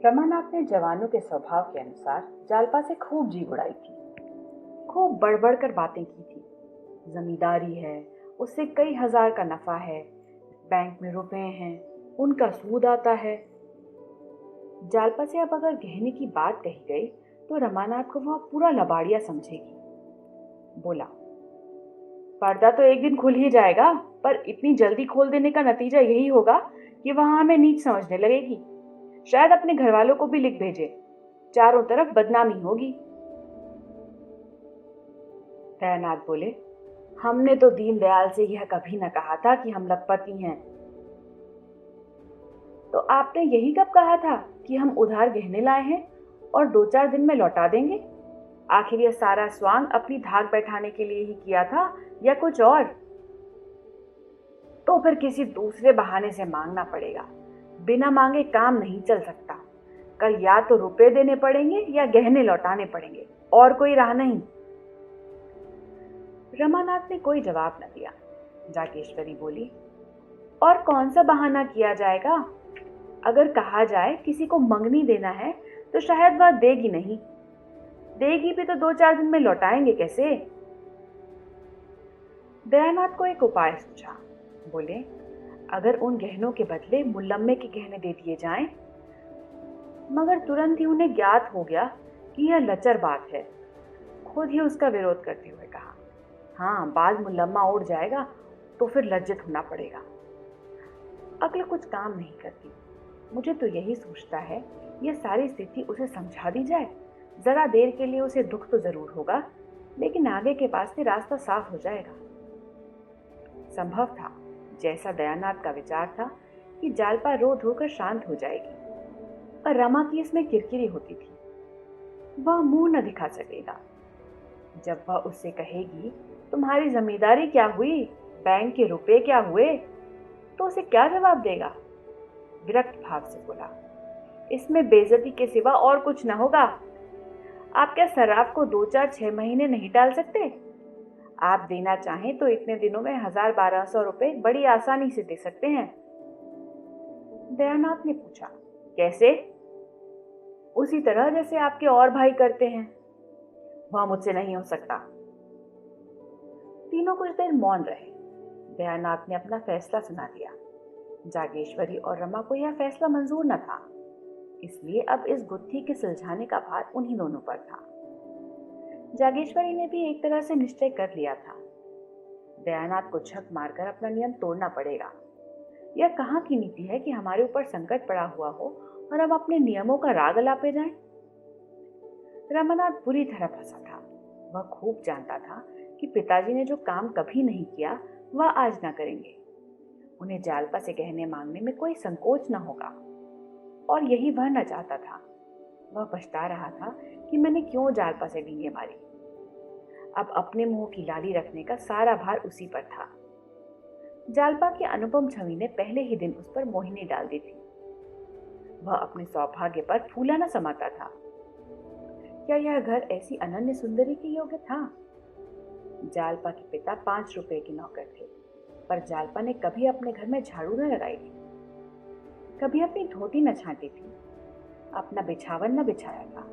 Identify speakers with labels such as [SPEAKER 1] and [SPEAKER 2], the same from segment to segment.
[SPEAKER 1] रमानाथ ने जवानों के स्वभाव के अनुसार जालपा से खूब जी उड़ाई थी। खूब बढ़ कर बातें की थी। जमींदारी है, उससे कई हजार का नफा है, बैंक में रुपए हैं, उनका सूद आता है। जालपा से अब अगर गहने की बात कही गई तो रमानाथ को वह पूरा लबाड़िया समझेगी। बोला, पर्दा तो एक दिन खुल ही जाएगा, पर इतनी जल्दी खोल देने का नतीजा यही होगा कि वहां हमें नीच समझने लगेगी। शायद अपने घर वालों को भी लिख भेजे, चारों तरफ बदनामी होगी। दयानाथ बोले, हमने तो दीनदयाल से यह कभी न कहा था कि हम लखपति हैं। तो आपने यही कब कहा था कि हम उधार गहने लाए हैं और 2-4 दिन में लौटा देंगे? आखिर यह सारा स्वांग अपनी धाक बैठाने के लिए ही किया था या कुछ और? तो फिर किसी दूसरे बहाने से मांगना पड़ेगा। बिना मांगे काम नहीं चल सकता। कल या तो रुपए देने पड़ेंगे या गहने लौटाने पड़ेंगे, और कोई राह नहीं। रमानाथ ने कोई जवाब न दिया। जागेश्वरी बोली, और कौन सा बहाना किया जाएगा? अगर कहा जाए किसी को मंगनी देना है तो शायद वह देगी नहीं। देगी भी तो 2-4 दिन में लौटाएंगे कैसे? दयानाथ को एक उपाय सूझा। बोले, अगर उन गहनों के बदले मुल्लम्मे के गहने दे दिए जाएं, मगर तुरंत ही उन्हें ज्ञात हो गया कि यह लचर बात है। खुद ही उसका विरोध करते हुए कहा, हाँ, बाद मुल्लम्मा उड़ जाएगा तो फिर लज्जित होना पड़ेगा। अक्ल कुछ काम नहीं करती। मुझे तो यही सोचता है, यह सारी स्थिति उसे समझा दी जाए। जरा देर के लिए उसे दुख तो जरूर होगा, लेकिन आगे के वास्ते रास्ता साफ हो जाएगा। संभव था, जैसा दयानाथ का विचार था, कि जालपा रो धोकर शांत हो जाएगी, पर रमा की इसमें किरकिरी होती थी। वह मुंह न दिखा सकेगा। जब वह उससे कहेगी, तुम्हारी जमींदारी क्या हुई, बैंक के रुपए क्या हुए, तो उसे क्या जवाब देगा? विरक्त भाव से बोला, इसमें बेइज्जती के सिवा और कुछ न होगा। आप क्या सराफ को 2-4-6 महीने नहीं डाल सकते? आप देना चाहें तो इतने दिनों में 1000-1200 रुपए बड़ी आसानी से दे सकते हैं। दयानाथ ने पूछा, कैसे? उसी तरह जैसे आपके और भाई करते हैं। वह मुझसे नहीं हो सकता। तीनों कुछ देर मौन रहे। दयानाथ ने अपना फैसला सुना दिया। जागेश्वरी और रमा को यह फैसला मंजूर न था, इसलिए अब इस गुत्थी के सुलझाने का भार उन्हीं दोनों पर था। जागेश्वरी ने भी एक तरह से निश्चय कर लिया था। दयानाथ को झक मारकर अपना नियम तोड़ना पड़ेगा। यह कहाँ की नीति है कि हमारे ऊपर संकट पड़ा हुआ हो और हम अपने नियमों का राग अलापे जाएं? रमानाथ बुरी तरह फंसा था। वह खूब जानता था कि पिताजी ने जो काम कभी नहीं किया वह आज ना करेंगे। उन्हें जालपा से गहने मांगने में कोई संकोच न होगा, और यही वह न चाहता था। वह पछता रहा था कि मैंने क्यों जालपा से डींगे मारी। अब अपने मुंह की लाली रखने का सारा भार उसी पर था। जालपा की अनुपम छवि ने पहले ही दिन उस पर मोहिनी डाल दी थी। वह अपने सौभाग्य पर फूला न समाता था। क्या यह घर ऐसी अनन्य सुंदरी के योग्य था? जालपा के पिता 5 रुपए के नौकर थे, पर जालपा ने कभी अपने घर में झाड़ू न लगाई थी, कभी अपनी धोती न छांटी थी, अपना बिछावन न बिछाया था,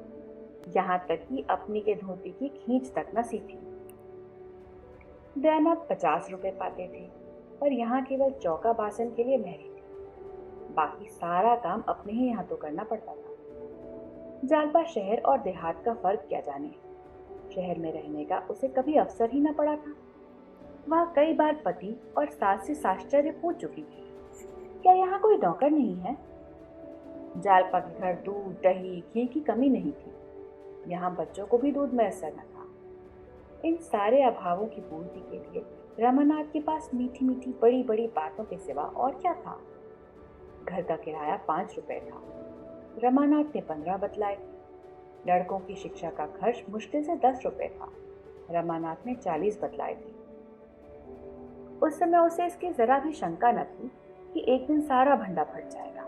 [SPEAKER 1] यहाँ तक कि अपनी के धोती की खींच तक न सी थी। दयानाथ 50 रुपए पाते थे, पर यहाँ केवल चौका बासन के लिए महरी थी। बाकी सारा काम अपने ही हाथों करना पड़ता था। जालपा शहर और देहात का फर्क क्या जाने। शहर में रहने का उसे कभी अवसर ही न पड़ा था। वह कई बार पति और सास से साश्चर्य पूछ चुकी थी, क्या यहाँ कोई नौकर नहीं है? जालपा के घर दूध, दही, घी की कमी नहीं थी। यहाँ बच्चों को भी दूध मैसर न था। इन सारे अभावों की पूर्ति के लिए रमानाथ के पास मीठी मीठी बड़ी बड़ी बातों के सिवा और क्या था? घर का किराया 5 रुपए था। रमानाथ ने 15 बतलाए थे। लड़कों की शिक्षा का खर्च मुश्किल से 10 रुपए था। रमानाथ ने 40 बतलाए थे। उस समय उसे इसकी जरा भी शंका न थी कि एक दिन सारा भंडा फट जाएगा।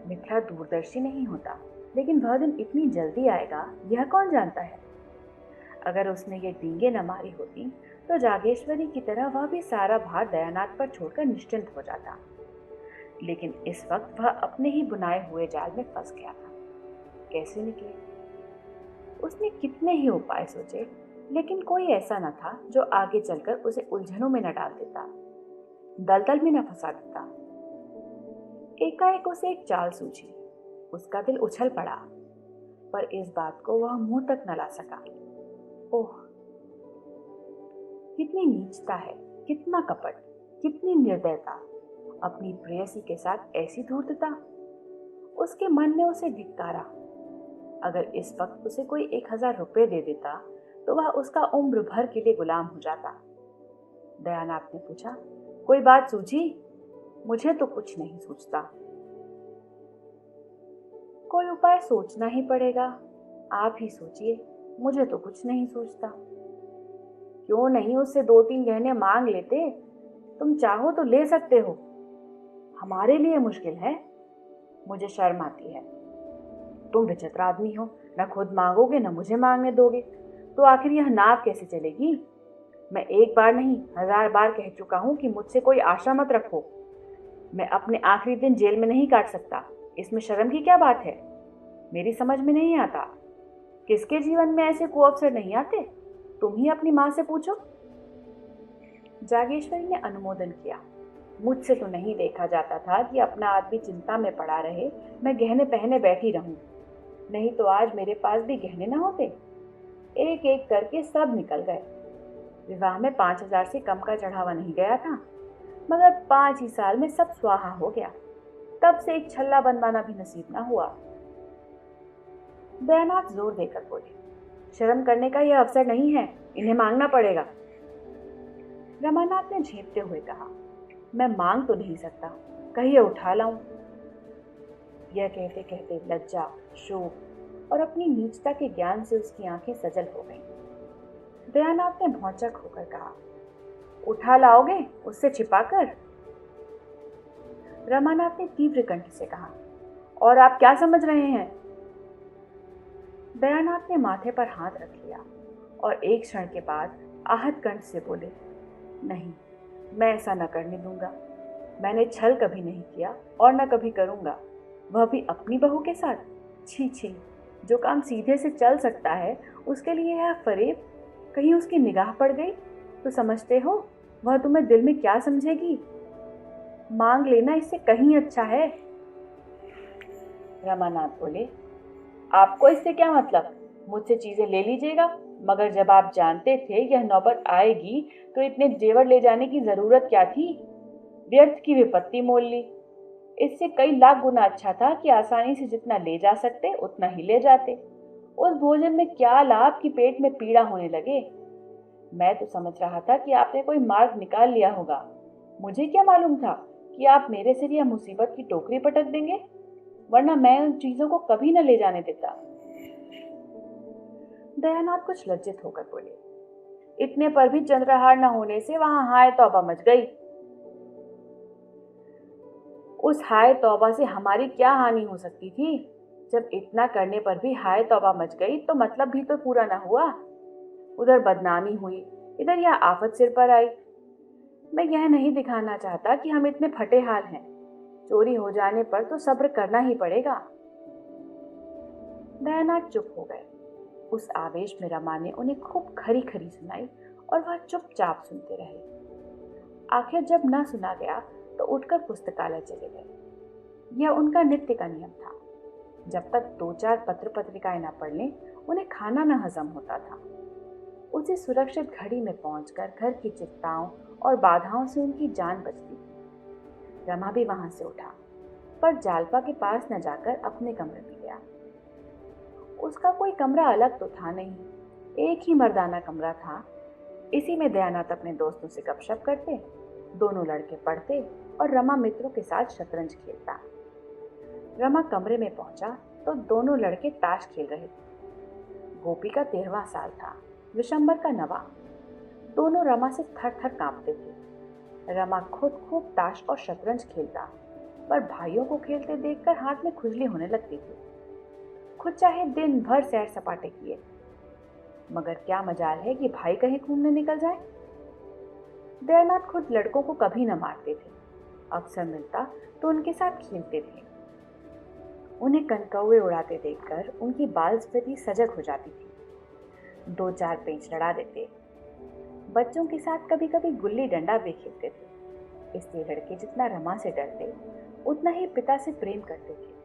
[SPEAKER 1] मिथ्या दूरदर्शी नहीं होता, लेकिन वह दिन इतनी जल्दी आएगा यह कौन जानता है। अगर उसने ये डींगे न मारी होती तो जागेश्वरी की तरह वह भी सारा भार दयानाथ पर छोड़कर निश्चिंत हो जाता, लेकिन इस वक्त वह अपने ही बुनाए हुए जाल में फंस गया था। कैसे निकले। उसने कितने ही उपाय सोचे, लेकिन कोई ऐसा न था जो आगे चलकर उसे उलझनों में न डाल देता, दलदल में न फंसा देता। एकाएक उसे एक चाल सूझी। उसका दिल उछल पड़ा, पर इस बात को वह मुंह तक न ला सका। ओह, कितनी नीचता है, कितना कपट, कितनी निर्दयता, अपनी प्रेयसी के साथ ऐसी धूर्तता। उसके मन ने उसे धिक्कारा। अगर इस वक्त उसे कोई 1000 रुपये दे देता तो वह उसका उम्र भर के लिए गुलाम हो जाता। दयानाथ ने पूछा, कोई बात सूझी? मुझे तो कुछ नहीं सूझता। कोई उपाय सोचना ही पड़ेगा। आप ही सोचिए, मुझे तो कुछ नहीं सूझता। क्यों नहीं उससे 2-3 गहने मांग लेते? तुम चाहो तो ले सकते हो। हमारे लिए मुश्किल है। मुझे शर्म आती है। तुम विचित्र आदमी हो, न खुद मांगोगे न मुझे मांगने दोगे, तो आखिर यह नाव कैसे चलेगी? मैं एक बार नहीं 1000 बार कह चुका हूं कि मुझसे कोई आशा मत रखो। मैं अपने आखिरी दिन जेल में नहीं काट सकता। इसमें शर्म की क्या बात है? मेरी समझ में नहीं आता। किसके जीवन में ऐसे कुअवसर नहीं आते? तुम ही अपनी माँ से पूछो। जागेश्वरी ने अनुमोदन किया। मुझसे तो नहीं देखा जाता था कि अपना आदमी चिंता में पड़ा रहे, मैं गहने पहने बैठी रहूं। नहीं तो आज मेरे पास भी गहने न होते। एक एक करके सब निकल गए। विवाह में 5000 से कम का चढ़ावा नहीं गया था, मगर 5 ही साल में सब स्वाहा हो गया। तब से एक छल्ला बनवाना भी नसीब न हुआ। दयानाथ जोर देकर बोले, शर्म करने का यह अवसर नहीं है, इन्हें मांगना पड़ेगा। रमानाथ ने झेपते हुए कहा, मैं मांग तो नहीं सकता, कहिए उठा लाऊं। यह कहते कहते लज्जा, शोक और अपनी नीचता के ज्ञान से उसकी आंखें सजल हो गईं। दयानाथ ने भौचक होकर कहा, उठा लाओगे उससे छिपाकर? रमानाथ ने तीव्र कंठ से कहा, और आप क्या समझ रहे हैं? दयानाथ ने माथे पर हाथ रख लिया और एक क्षण के बाद आहत कंठ से बोले, नहीं, मैं ऐसा न करने दूंगा। मैंने छल कभी नहीं किया और न कभी करूंगा, वह भी अपनी बहू के साथ। छी छी, जो काम सीधे से चल सकता है उसके लिए यह फरेब। कहीं उसकी निगाह पड़ गई तो समझते हो वह तुम्हें दिल में क्या समझेगी? मांग लेना इससे कहीं अच्छा है। रमानाथ बोले, आपको इससे क्या मतलब? मुझसे चीजें ले लीजिएगा, मगर जब आप जानते थे यह नौबत आएगी तो इतने जेवर ले जाने की जरूरत क्या थी? व्यर्थ की विपत्ति मोल ली। इससे कई लाख गुना अच्छा था कि आसानी से जितना ले जा सकते उतना ही ले जाते। उस भोजन में क्या लाभ कि पेट में पीड़ा होने लगे। मैं तो समझ रहा था कि आपने कोई मार्ग निकाल लिया होगा। मुझे क्या मालूम था कि आप मेरे सिर यह मुसीबत की टोकरी पटक देंगे, वरना मैं उन चीजों को कभी न ले जाने देता। दयानाथ कुछ लज्जित होकर बोले, इतने पर भी चंद्रहार न होने से वहां हाय तौबा मच गई। उस हाय तौबा से हमारी क्या हानि हो सकती थी? जब इतना करने पर भी हाय तौबा मच गई तो मतलब भी तो पूरा ना हुआ। उधर बदनामी हुई, इधर यह आफत सिर पर आई। मैं यह नहीं दिखाना चाहता कि हम इतने फटे हाल हैं। चोरी हो जाने पर तो सब्र करना ही पड़ेगा। दयानाथ चुप हो गए। उस आवेश में रमा ने उन्हें खूब खरी खरी सुनाई और वह चुपचाप सुनते रहे। आखिर जब न सुना गया तो उठकर पुस्तकालय चले गए। यह उनका नित्य का नियम था। जब तक 2-4 पत्र पत्रिकाएं न पढ़ लें उन्हें खाना न हजम होता था। उसी सुरक्षित घड़ी में पहुंचकर घर की चिंताओं और बाधाओं से उनकी जान बचती थी। रमा भी वहां से उठा, पर जालपा के पास न जाकर अपने कमरे में गया। उसका कोई कमरा अलग तो था नहीं, एक ही मर्दाना कमरा था। इसी में दयानाथ अपने दोस्तों से गपशप करते, दोनों लड़के पढ़ते और रमा मित्रों के साथ शतरंज खेलता। रमा कमरे में पहुंचा तो दोनों लड़के ताश खेल रहे थे। गोपी का 13वां साल था, विशंबर का 9वां। दोनों रमा से थर थर कांपते थे। रमा खुद खूब ताश और शतरंज खेलता, पर भाइयों को खेलते देखकर हाथ में खुजली होने लगती थी। खुद चाहे दिन भर सैर सपाटे किए, मगर क्या मजाल है कि भाई कहीं घूमने निकल जाए। दयानाथ खुद लड़कों को कभी न मारते थे, अवसर मिलता तो उनके साथ खेलते थे। उन्हें कनकौए उड़ाते देखकर उनकी बाल स्मृति सजग हो जाती थी। 2-4 पेंच लड़ा देते। बच्चों के साथ कभी कभी गुल्ली डंडा भी खेलते थे। इसलिए लड़के जितना रमा से डरते उतना ही पिता से प्रेम करते थे।